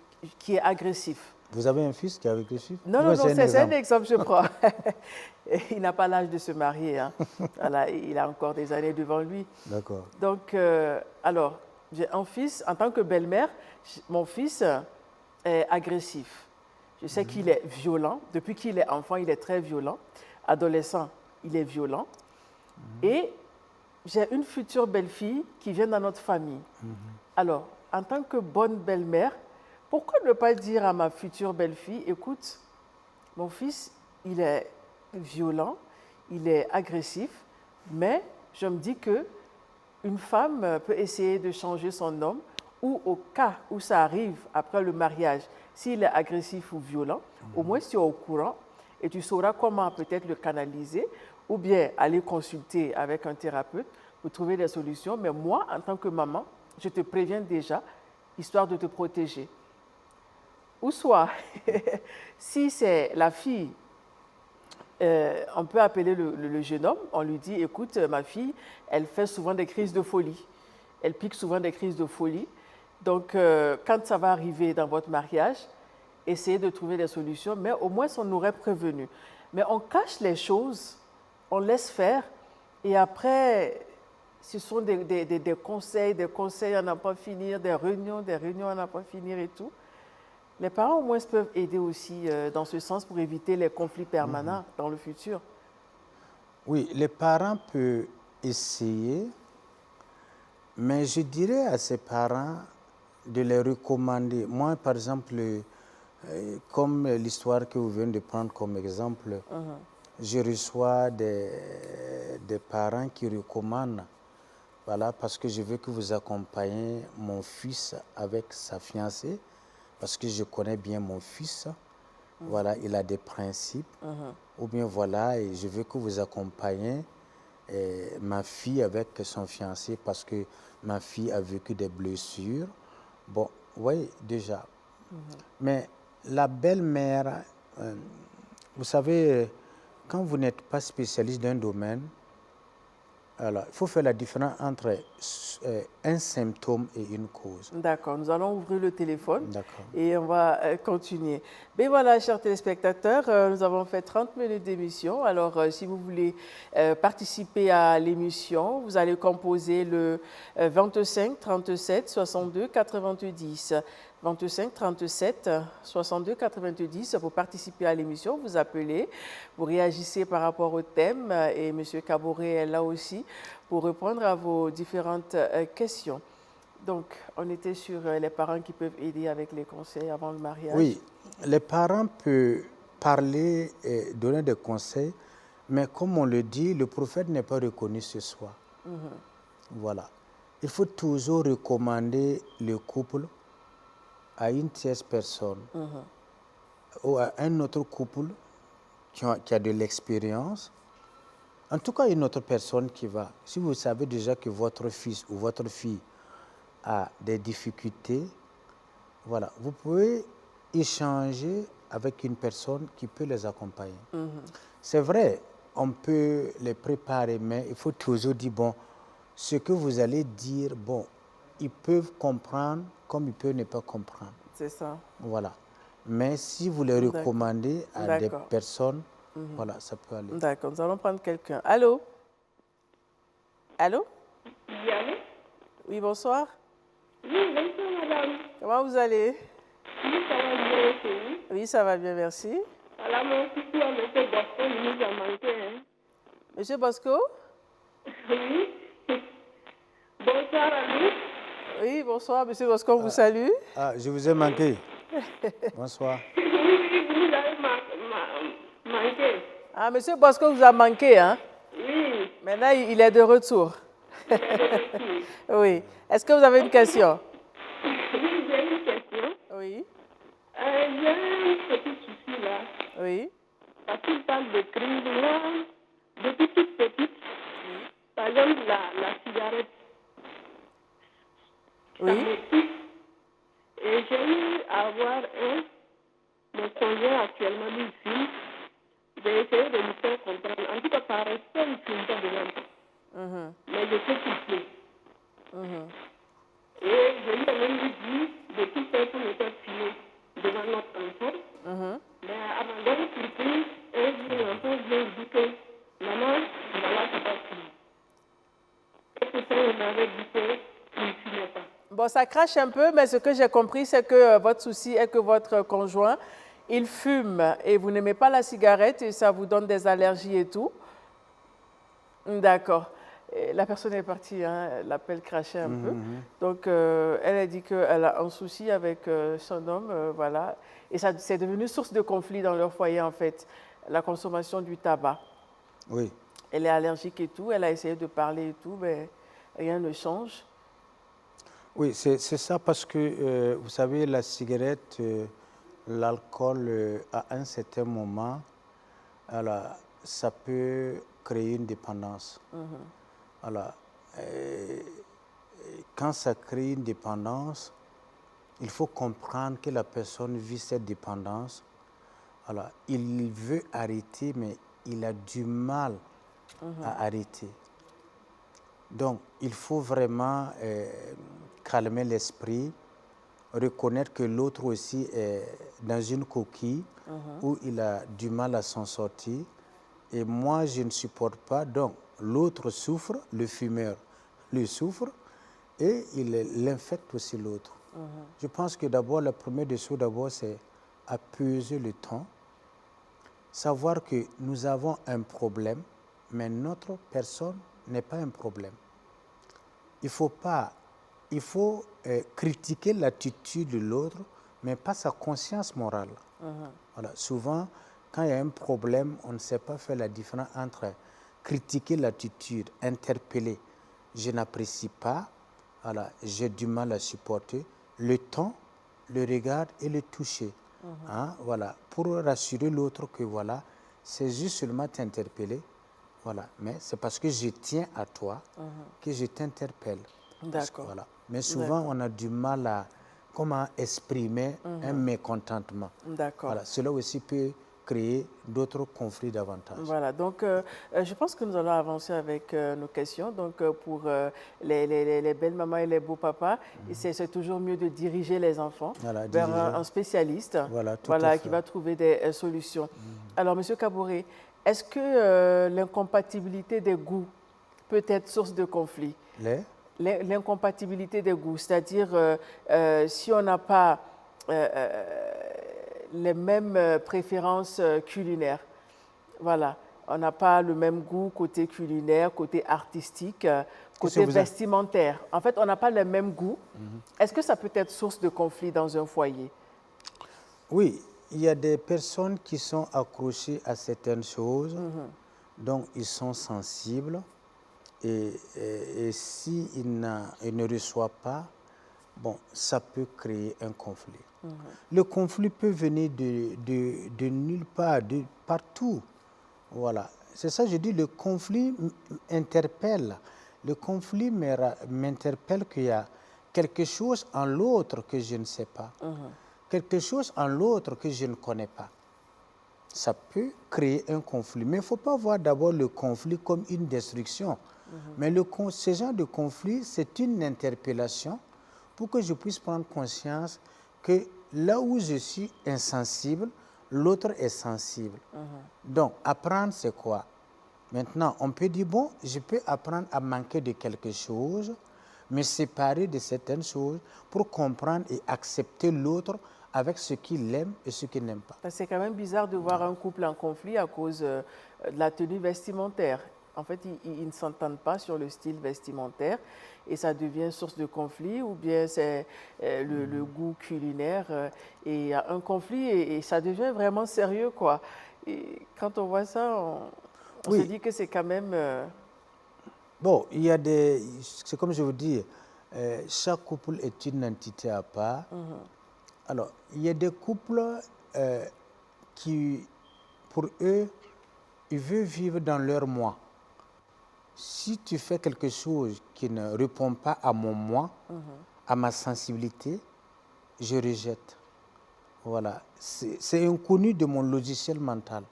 est agressif. Vous avez un fils qui est agressif? Non, non, c'est un exemple, je crois. Il n'a pas l'âge de se marier. Hein. Voilà, il a encore des années devant lui. D'accord. Donc, alors, j'ai un fils, en tant que belle-mère, mon fils est agressif. Je sais qu'il est violent. Depuis qu'il est enfant, il est très violent. Adolescent, il est violent. Et j'ai une future belle-fille qui vient dans notre famille. Alors, en tant que bonne belle-mère, pourquoi ne pas dire à ma future belle-fille, écoute, mon fils, il est violent, il est agressif, mais je me dis que une femme peut essayer de changer son homme ou au cas où ça arrive après le mariage, s'il est agressif ou violent, au moins tu es au courant et tu sauras comment peut-être le canaliser ou bien aller consulter avec un thérapeute pour trouver des solutions. Mais moi, en tant que maman, je te préviens déjà, histoire de te protéger. Ou soit, si c'est la fille, on peut appeler le jeune homme, on lui dit, écoute, ma fille, elle fait souvent des crises de folie. Elle pique souvent des crises de folie. Donc, quand ça va arriver dans votre mariage, essayez de trouver des solutions, mais au moins, on aurait prévenu. Mais on cache les choses, on laisse faire, et après, ce sont des conseils à n'en pas finir, des réunions à n'en pas finir et tout. Les parents, au moins, peuvent aider aussi dans ce sens pour éviter les conflits permanents dans le futur. Oui, les parents peuvent essayer, mais je dirais à ces parents de les recommander. Moi, par exemple, comme l'histoire que vous venez de prendre comme exemple, je reçois des parents qui recommandent, voilà, parce que je veux que vous accompagniez mon fils avec sa fiancée, parce que je connais bien mon fils, voilà, il a des principes, ou bien voilà, et je veux que vous accompagniez ma fille avec son fiancé, parce que ma fille a vécu des blessures. Bon, oui, déjà. Mais la belle-mère, vous savez, quand vous n'êtes pas spécialiste d'un domaine, alors, il faut faire la différence entre un symptôme et une cause. D'accord, nous allons ouvrir le téléphone D'accord. et on va continuer. Mais voilà, chers téléspectateurs, nous avons fait 30 minutes d'émission. Alors, si vous voulez participer à l'émission, vous allez composer le 25 37 62 90. 25 37 62 90 pour participer à l'émission. Vous appelez, vous réagissez par rapport au thème et M. Kaboré est là aussi pour répondre à vos différentes questions. Donc, on était sur les parents qui peuvent aider avec les conseils avant le mariage. Oui, les parents peuvent parler et donner des conseils, mais comme on le dit, le prophète n'est pas reconnu ce soir. Voilà. Il faut toujours recommander le couple à une tierce personne ou à un autre couple qui a de l'expérience. En tout cas, une autre personne qui va. Si vous savez déjà que votre fils ou votre fille a des difficultés, voilà, vous pouvez échanger avec une personne qui peut les accompagner. C'est vrai, on peut les préparer, mais il faut toujours dire, bon, ce que vous allez dire, bon, ils peuvent comprendre comme ils peuvent ne pas comprendre. C'est ça. Voilà. Mais si vous les recommandez à des personnes, voilà, ça peut aller. D'accord, nous allons prendre quelqu'un. Allô? Allô? Oui, allô? Oui, bonsoir. Oui, bonsoir, madame. Comment vous allez? Oui, ça va bien, aussi. Oui, ça va bien, merci. Voilà, mon coucou à M. Boston, il nous a manqué, hein. Monsieur Bosco? Oui. Bonsoir à vous. Oui, bonsoir, Monsieur Bosco, on vous salue. Ah, je vous ai manqué. Bonsoir. Oui, vous nous avez manqué. Ah, Monsieur Bosco vous a manqué, hein? Oui. Maintenant, il est de retour. Oui. Est-ce que vous avez une question? Oui, j'ai une question. Oui. J'ai un petit souci là. Oui. Parce qu'il parle de crise. Moi, depuis toute petite, par exemple, la cigarette, ça me pique. Et j'ai eu à avoir mon conjoint actuellement, lui, il fume. J'ai essayé de lui faire comprendre. En tout cas, par respect, il ne fume pas devant moi. Mais je sais qu'il fume. Et je lui ai même dit de tout faire pour ne pas fumer devant notre enfant. Mais à ma grande surprise, un jour, l'enfant vient dire que maman, voilà, c'est pas fumer. Et pourtant, on m'avait dit qu'il ne fumait pas. Bon, ça crache un peu, mais ce que j'ai compris, c'est que votre souci est que votre conjoint, il fume et vous n'aimez pas la cigarette et ça vous donne des allergies et tout. D'accord. La personne est partie, hein, l'appel crachait un peu. Donc, elle a dit qu'elle a un souci avec son homme, voilà. Et ça, c'est devenu source de conflit dans leur foyer, en fait, la consommation du tabac. Oui. Elle est allergique et tout, elle a essayé de parler et tout, mais rien ne change. Oui, c'est ça parce que, vous savez, la cigarette, l'alcool, à un certain moment, alors, ça peut créer une dépendance. Alors, quand ça crée une dépendance, il faut comprendre que la personne vit cette dépendance. Alors, il veut arrêter, mais il a du mal à arrêter. Donc, il faut vraiment calmer l'esprit, reconnaître que l'autre aussi est dans une coquille où il a du mal à s'en sortir. Et moi, je ne supporte pas. Donc, l'autre souffre, le fumeur lui souffre et il infecte aussi l'autre. Je pense que d'abord, la première des choses, c'est apaiser le temps, savoir que nous avons un problème, mais notre personne n'est pas un problème. Il faut critiquer l'attitude de l'autre, mais pas sa conscience morale. Voilà. Souvent, quand il y a un problème, on ne sait pas faire la différence entre critiquer l'attitude, interpeller. Je n'apprécie pas, voilà, j'ai du mal à supporter. Le ton, le regard et le toucher. Hein, voilà, pour rassurer l'autre que voilà, c'est juste seulement t'interpeller. Voilà, mais c'est parce que je tiens à toi que je t'interpelle. D'accord. Voilà. Mais souvent, on a du mal à comment exprimer un mécontentement. D'accord. Voilà. Cela aussi peut créer d'autres conflits davantage. Voilà, donc je pense que nous allons avancer avec nos questions. Donc pour les belles mamans et les beaux papas, c'est toujours mieux de diriger les enfants vers un spécialiste qui va trouver des solutions. Alors, Monsieur Kaboré, est-ce que l'incompatibilité des goûts peut être source de conflit? L'incompatibilité des goûts, c'est-à-dire si on n'a pas les mêmes préférences culinaires. Voilà, on n'a pas le même goût côté culinaire, côté artistique, côté vestimentaire. En fait, on n'a pas le même goût. Est-ce que ça peut être source de conflit dans un foyer? Oui, il y a des personnes qui sont accrochées à certaines choses, donc ils sont sensibles. Et s'ils ne reçoivent pas, bon, ça peut créer un conflit. Le conflit peut venir de nulle part, de partout. Voilà. C'est ça, je dis, le conflit interpelle. Le conflit m'interpelle qu'il y a quelque chose en l'autre que je ne sais pas. Quelque chose en l'autre que je ne connais pas. Ça peut créer un conflit. Mais il ne faut pas voir d'abord le conflit comme une destruction. Mais ce genre de conflit, c'est une interpellation pour que je puisse prendre conscience que là où je suis insensible, l'autre est sensible. Donc, apprendre, c'est quoi? Maintenant, on peut dire, bon, je peux apprendre à manquer de quelque chose, me séparer de certaines choses pour comprendre et accepter l'autre avec ce qu'il aime et ce qu'il n'aime pas. C'est quand même bizarre de voir un couple en conflit à cause de la tenue vestimentaire. En fait, ils ne s'entendent pas sur le style vestimentaire et ça devient source de conflit ou bien c'est le goût culinaire et il y a un conflit et ça devient vraiment sérieux, quoi. Et quand on voit ça, on se dit que c'est quand même... Bon, il y a c'est comme je vous dis, chaque couple est une entité à part. Alors, il y a des couples qui, pour eux, ils veulent vivre dans leur moi. Si tu fais quelque chose qui ne répond pas à mon moi, à ma sensibilité, je rejette. Voilà. C'est inconnu de mon logiciel mental.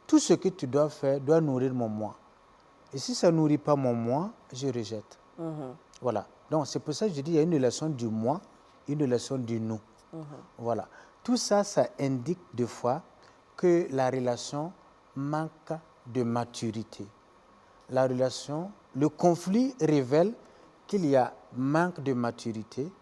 Tout ce que tu dois faire doit nourrir mon moi. Et si ça ne nourrit pas mon moi, je rejette. Voilà. Donc, c'est pour ça que je dis qu'il y a une relation du moi, une relation du nous. Voilà. Tout ça, ça indique des fois que la relation manque de maturité. La relation, le conflit révèle qu'il y a manque de maturité,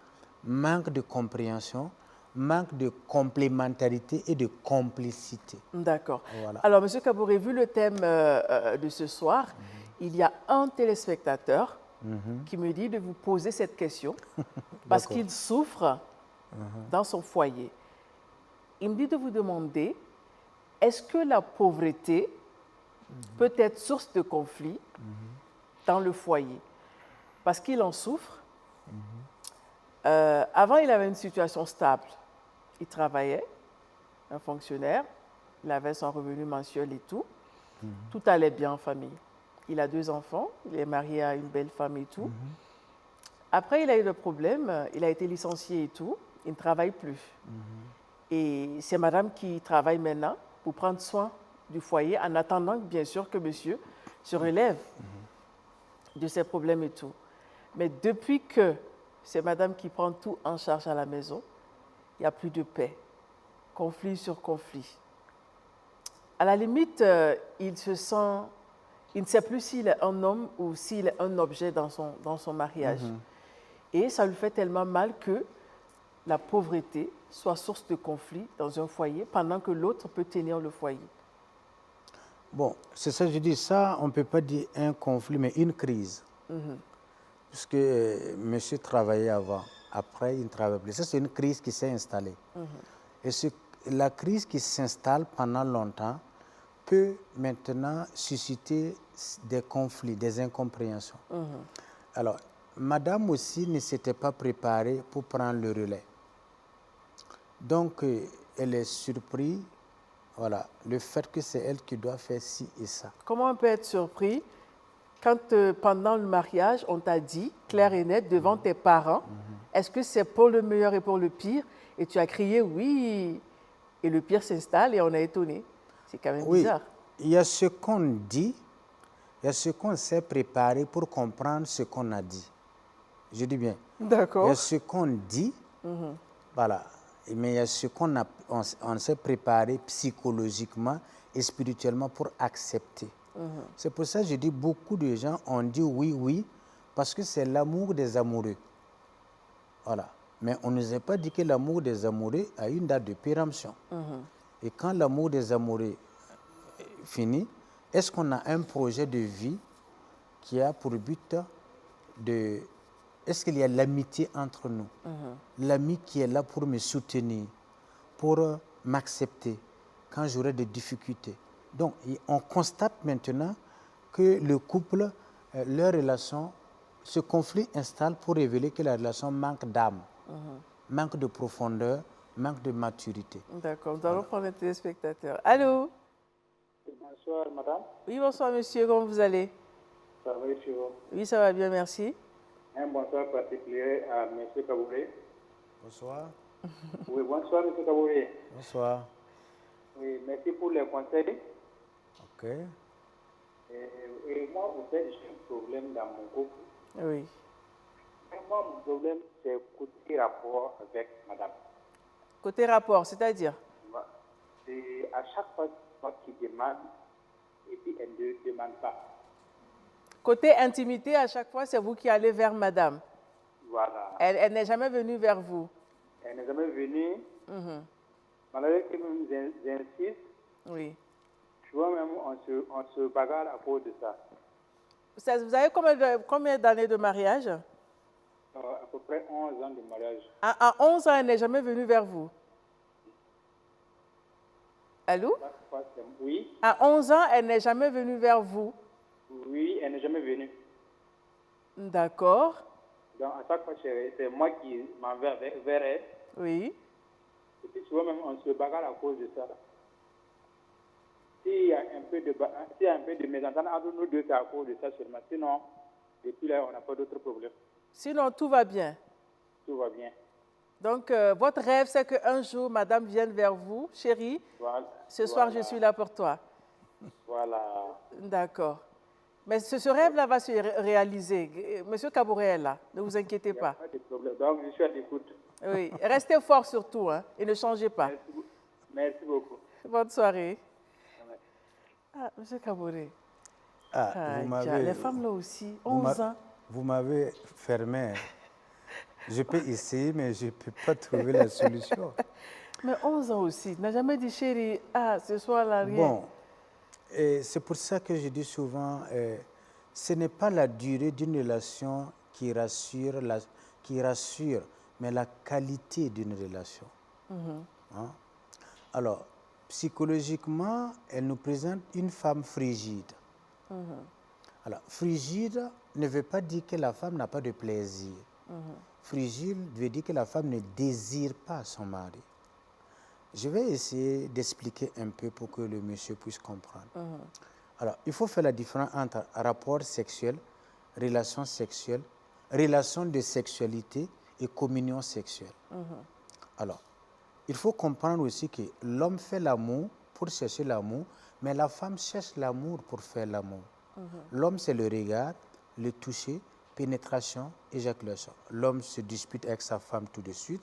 manque de compréhension, manque de complémentarité et de complicité. D'accord. Voilà. Alors, M. Kaboré, vu le thème de ce soir, il y a un téléspectateur qui me dit de vous poser cette question parce qu'il souffre dans son foyer. Il me dit de vous demander, est-ce que la pauvreté peut être source de conflit dans le foyer? Parce qu'il en souffre, Avant, il avait une situation stable. Il travaillait, un fonctionnaire, il avait son revenu mensuel et tout. Tout allait bien en famille. Il a 2 enfants, il est marié à une belle femme et tout. Après, il a eu le problème, il a été licencié et tout, il ne travaille plus. Et c'est madame qui travaille maintenant pour prendre soin du foyer en attendant, bien sûr, que monsieur se relève de ses problèmes et tout. Mais depuis que c'est madame qui prend tout en charge à la maison, il n'y a plus de paix, conflit sur conflit. À la limite, il ne sait plus s'il est un homme ou s'il est un objet dans son mariage. Et ça lui fait tellement mal que la pauvreté soit source de conflit dans un foyer pendant que l'autre peut tenir le foyer. Bon, c'est ça, je dis ça, on ne peut pas dire un conflit, mais une crise. Puisque monsieur travaillait avant, après il ne travaille plus. Ça, c'est une crise qui s'est installée. Et la crise qui s'installe pendant longtemps peut maintenant susciter des conflits, des incompréhensions. Alors, madame aussi ne s'était pas préparée pour prendre le relais. Donc, elle est surprise, voilà, le fait que c'est elle qui doit faire ci et ça. Comment on peut être surpris quand pendant le mariage, on t'a dit, clair et net, devant tes parents, est-ce que c'est pour le meilleur et pour le pire? Et tu as crié oui, et le pire s'installe et on est étonné. C'est quand même bizarre. Il y a ce qu'on dit, il y a ce qu'on s'est préparé pour comprendre ce qu'on a dit. Je dis bien. D'accord. Il y a ce qu'on dit, voilà. Mais il y a ce on s'est préparé psychologiquement et spirituellement pour accepter. C'est pour ça que je dis beaucoup de gens ont dit oui, oui, parce que c'est l'amour des amoureux. Voilà. Mais on ne nous a pas dit que l'amour des amoureux a une date de péremption. Et quand l'amour des amoureux finit, est-ce qu'on a un projet de vie qui a pour but de... Est-ce qu'il y a l'amitié entre nous? L'ami qui est là pour me soutenir, pour m'accepter quand j'aurai des difficultés. Donc, on constate maintenant que le couple, leur relation, ce conflit installe pour révéler que la relation manque d'âme, manque de profondeur, manque de maturité. D'accord, nous allons prendre un téléspectateur. Allô? Bonsoir, madame. Oui, bonsoir, monsieur. Comment vous allez? Ça va, chez vous? Oui, ça va bien, merci. Un bonsoir particulier à M. Kabouré. Bonsoir. Oui, bonsoir, M. Kabouré. Bonsoir. Oui, merci pour les conseils. OK. Et moi, vous savez, j'ai un problème dans mon couple. Oui. Moi, mon problème, c'est côté rapport avec madame. Côté rapport, c'est-à-dire? C'est à chaque fois qu'il demande, et puis elle ne demande pas. Côté intimité, à chaque fois, c'est vous qui allez vers madame. Voilà. Elle n'est jamais venue vers vous. Elle n'est jamais venue. Malgré que j'insiste, Oui. tu vois, même on se bagarre à cause de ça. Vous avez combien d'années de mariage? À peu près 11 ans de mariage. À 11 ans, elle n'est jamais venue vers vous. Allô? Oui. À 11 ans, elle n'est jamais venue vers vous. Oui, elle n'est jamais venue. D'accord. Donc, à chaque fois, c'est moi qui m'en vais vers elle. Oui. Et puis, souvent, même, on se bagarre à cause de ça. S'il y a un peu de mésentente entre nous deux, c'est à cause de ça seulement. Sinon, depuis là, on n'a pas d'autres problèmes. Sinon, tout va bien. Tout va bien. Donc, votre rêve, c'est qu'un jour, madame vienne vers vous, chérie. Voilà. Ce soir, je suis là pour toi. Voilà. D'accord. Mais ce rêve-là va se réaliser. Monsieur Kabouré est là, ne vous inquiétez pas. Pas de problème. Donc, je suis à l'écoute. Oui, restez fort surtout, hein, et ne changez pas. Merci beaucoup. Bonne soirée. Ah, monsieur Kabouré. Les femmes là aussi, 11 ans. Vous m'avez fermé. Je peux essayer, mais je ne peux pas trouver la solution. Mais 11 ans aussi, il n'a jamais dit chérie, ce soir-là, rien. Bon, c'est pour ça que je dis souvent, ce n'est pas la durée d'une relation qui rassure, mais la qualité d'une relation. Hein? Alors, psychologiquement, elle nous présente une femme frigide. Alors, frigide ne veut pas dire que la femme n'a pas de plaisir. Frigile veut dire que la femme ne désire pas son mari. Je vais essayer d'expliquer un peu pour que le monsieur puisse comprendre. Alors, il faut faire la différence entre rapport sexuel, relation sexuelle, relation de sexualité et communion sexuelle. Alors, il faut comprendre aussi que l'homme fait l'amour pour chercher l'amour, mais la femme cherche l'amour pour faire l'amour. L'homme, c'est le regard, le toucher, pénétration, éjaculation. L'homme se dispute avec sa femme tout de suite.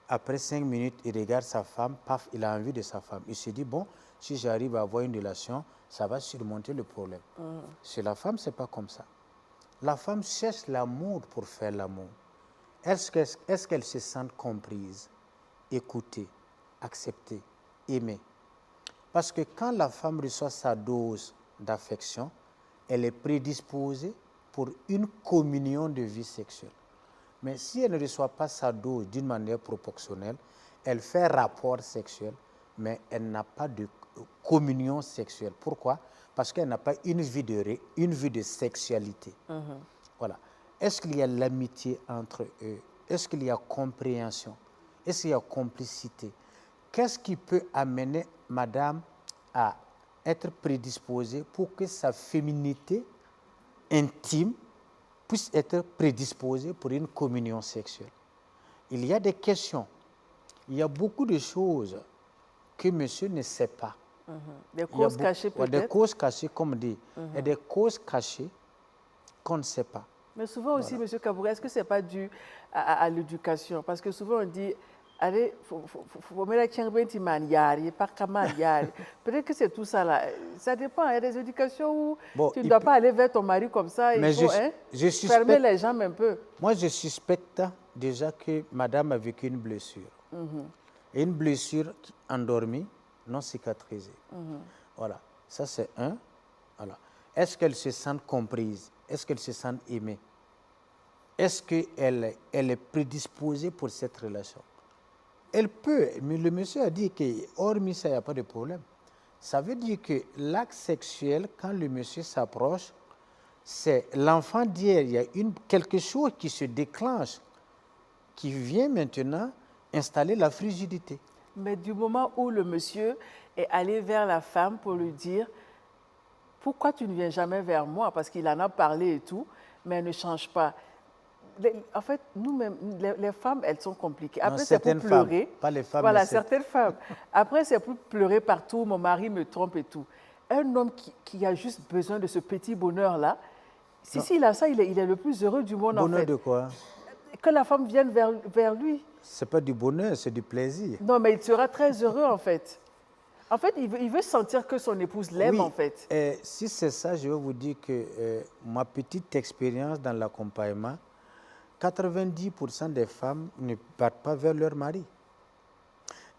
Après 5 minutes, il regarde sa femme, paf, il a envie de sa femme. Il se dit, bon, si j'arrive à avoir une relation, ça va surmonter le problème. Chez la femme, ce n'est pas comme ça. La femme cherche l'amour pour faire l'amour. Est-ce qu'elle se sent comprise, écoutée, acceptée, aimée? Parce que quand la femme reçoit sa dose d'affection, elle est prédisposée pour une communion de vie sexuelle. Mais si elle ne reçoit pas sa dose d'une manière proportionnelle, elle fait rapport sexuel, mais elle n'a pas de communion sexuelle. Pourquoi? Parce qu'elle n'a pas une vie de sexualité. Voilà. Est-ce qu'il y a l'amitié entre eux? Est-ce qu'il y a compréhension? Est-ce qu'il y a complicité? Qu'est-ce qui peut amener madame à être prédisposée pour que sa féminité intime puisse être prédisposée pour une communion sexuelle? Il y a des questions. Il y a beaucoup de choses que monsieur ne sait pas. Des causes cachées peut-être? Des causes cachées, comme on dit. Il y a des causes cachées qu'on ne sait pas. Mais souvent aussi, voilà. M. Kabouré, est-ce que ce n'est pas dû à l'éducation? Parce que souvent on dit, allez, faut mettre la peut-être que c'est tout ça là. Ça dépend, il y a des éducations où tu ne dois pas aller vers ton mari comme ça. Il faut fermer les jambes un peu. Moi, je suspecte déjà que madame a vécu une blessure. Et une blessure endormie, non cicatrisée. Voilà, ça c'est un. Voilà. Est-ce qu'elle se sent comprise? Est-ce qu'elle se sent aimée? Est-ce qu'elle est prédisposée pour cette relation? Elle peut, mais le monsieur a dit que, hormis ça, il n'y a pas de problème. Ça veut dire que l'acte sexuel, quand le monsieur s'approche, c'est l'enfant d'hier, il y a quelque chose qui se déclenche, qui vient maintenant installer la frigidité. Mais du moment où le monsieur est allé vers la femme pour lui dire « Pourquoi tu ne viens jamais vers moi ?» Parce qu'il en a parlé et tout, mais elle ne change pas. En fait, nous-mêmes, les femmes, elles sont compliquées. Après, c'est pour pleurer. Femmes, pas les femmes. Voilà, certaines femmes. Après, c'est pour pleurer partout, mon mari me trompe et tout. Un homme qui a juste besoin de ce petit bonheur-là, si il a ça, il est le plus heureux du monde, bonheur en fait. De quoi? Que la femme vienne vers lui. Ce n'est pas du bonheur, c'est du plaisir. Non, mais il sera très heureux, en fait. En fait, il veut sentir que son épouse l'aime, oui, en fait. Si c'est ça, je vais vous dire que ma petite expérience dans l'accompagnement, 90% des femmes ne partent pas vers leur mari.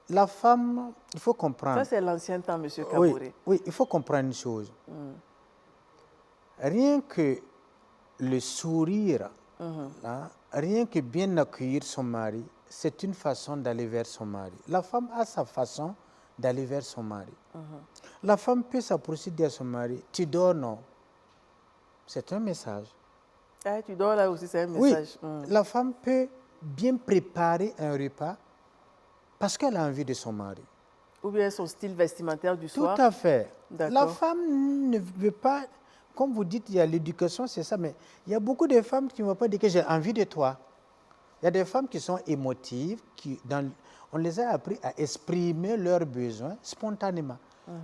La femme, il faut comprendre. Ça, c'est l'ancien temps, M. Kabouré. Oui, il faut comprendre une chose. Rien que le sourire, hein, rien que bien accueillir son mari, c'est une façon d'aller vers son mari. La femme a sa façon d'aller vers son mari. La femme peut s'approcher de son mari. Tu dors, non? C'est un message. Ah, tu dors là aussi, c'est un message. Oui, la femme peut bien préparer un repas parce qu'elle a envie de son mari. Ou bien son style vestimentaire du soir. Tout à fait. La femme ne veut pas, comme vous dites, il y a l'éducation, c'est ça, mais il y a beaucoup de femmes qui ne vont pas dire que j'ai envie de toi. Il y a des femmes qui sont émotives, on les a appris à exprimer leurs besoins spontanément.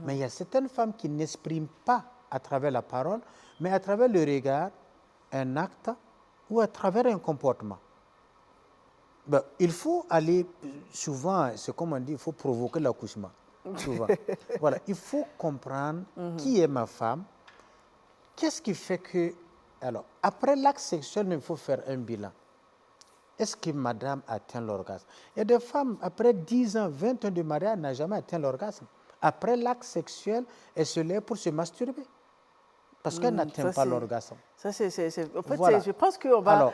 Mais il y a certaines femmes qui n'expriment pas à travers la parole, mais à travers le regard, un acte ou à travers un comportement. Ben, il faut aller, souvent, c'est comme on dit, il faut provoquer l'accouchement. Souvent. Voilà, il faut comprendre qui est ma femme, qu'est-ce qui fait que... Alors, après l'acte sexuel, il faut faire un bilan. Est-ce que madame atteint l'orgasme? Il y a des femmes, après 10 ans, 20 ans de mariage, n'ont jamais atteint l'orgasme. Après l'acte sexuel, elles se lèvent pour se masturber. parce qu'elle n'atteint pas l'orgasme. En fait, Voilà. je pense qu'on va,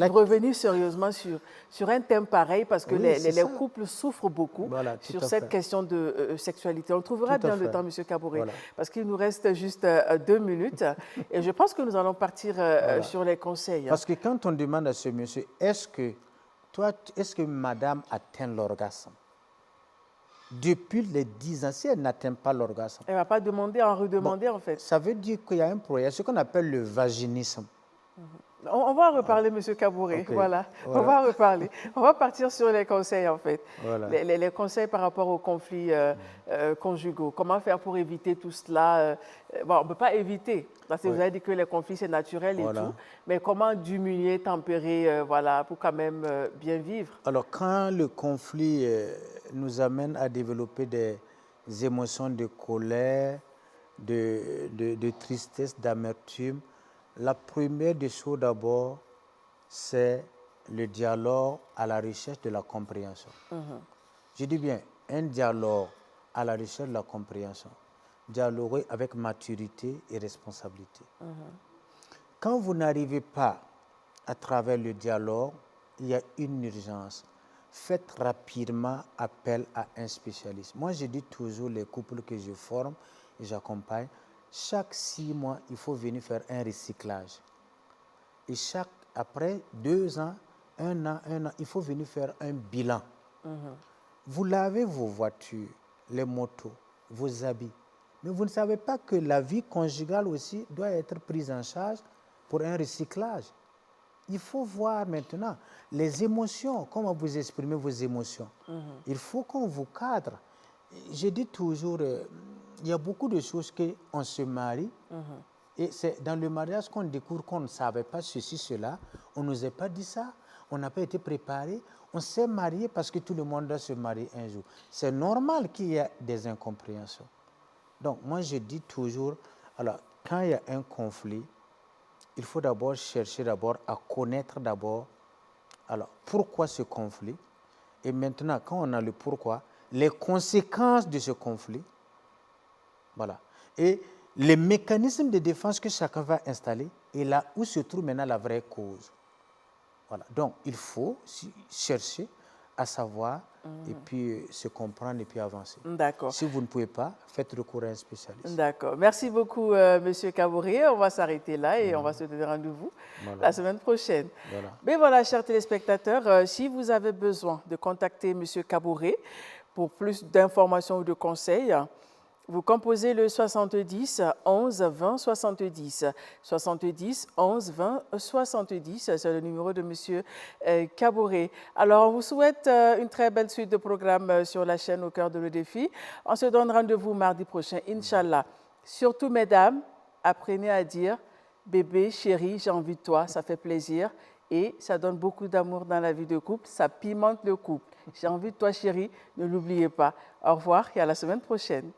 revenir sérieusement sur un thème pareil parce que les couples souffrent beaucoup sur cette question de sexualité. On trouvera bien le temps, M. Kaboré, parce qu'il nous reste juste 2 minutes et je pense que nous allons partir sur les conseils. Parce que quand on demande à ce monsieur, est-ce que madame atteint l'orgasme? Depuis les 10 ans, si elle n'atteint pas l'orgasme, elle ne va pas demander, en redemander en fait. Ça veut dire qu'il y a un problème, ce qu'on appelle le vaginisme. On va en reparler, M. Kaboré. Voilà. On va en reparler. On va partir sur les conseils, en fait. Les conseils par rapport aux conflits conjugaux. Comment faire pour éviter tout cela? Bon, on ne peut pas éviter, parce que vous avez dit que les conflits, c'est naturel et tout. Mais comment diminuer, tempérer, pour quand même bien vivre? Alors, quand le conflit nous amène à développer des émotions de colère, de tristesse, d'amertume, la première des choses d'abord, c'est le dialogue à la recherche de la compréhension. Je dis bien, un dialogue à la recherche de la compréhension. Dialoguer avec maturité et responsabilité. Quand vous n'arrivez pas à travers le dialogue, il y a une urgence. Faites rapidement appel à un spécialiste. Moi, je dis toujours les couples que je forme et j'accompagne, chaque 6 mois, il faut venir faire un recyclage. Et après 2 ans, 1 an, il faut venir faire un bilan. Vous lavez vos voitures, les motos, vos habits. Mais vous ne savez pas que la vie conjugale aussi doit être prise en charge pour un recyclage. Il faut voir maintenant les émotions, comment vous exprimez vos émotions. Il faut qu'on vous cadre. Je dis toujours, il y a beaucoup de choses qu'on se marie et c'est dans le mariage qu'on découvre qu'on ne savait pas ceci, cela. On ne nous a pas dit ça, on n'a pas été préparé. On s'est marié parce que tout le monde doit se marier un jour. C'est normal qu'il y ait des incompréhensions. Donc, moi, je dis toujours, alors, quand il y a un conflit, il faut d'abord chercher à connaître alors, pourquoi ce conflit. Et maintenant, quand on a le pourquoi, les conséquences de ce conflit, voilà. Et les mécanismes de défense que chacun va installer, et là où se trouve maintenant la vraie cause. Voilà. Donc, il faut chercher à savoir et puis se comprendre et puis avancer. D'accord. Si vous ne pouvez pas, faites recours à un spécialiste. D'accord. Merci beaucoup, M. Kaboré. On va s'arrêter là et on va se donner rendez-vous la semaine prochaine. Mais voilà, chers téléspectateurs, si vous avez besoin de contacter M. Kaboré pour plus d'informations ou de conseils, vous composez le 70 11 20 70. 70 11 20 70, c'est le numéro de M. Kaboré. Alors, on vous souhaite une très belle suite de programmes sur la chaîne Au cœur de le défi. On se donne rendez-vous mardi prochain, Inch'Allah. Surtout, mesdames, apprenez à dire « bébé, chérie, j'ai envie de toi », ça fait plaisir et ça donne beaucoup d'amour dans la vie de couple, ça pimente le couple. J'ai envie de toi, chérie, ne l'oubliez pas. Au revoir et à la semaine prochaine.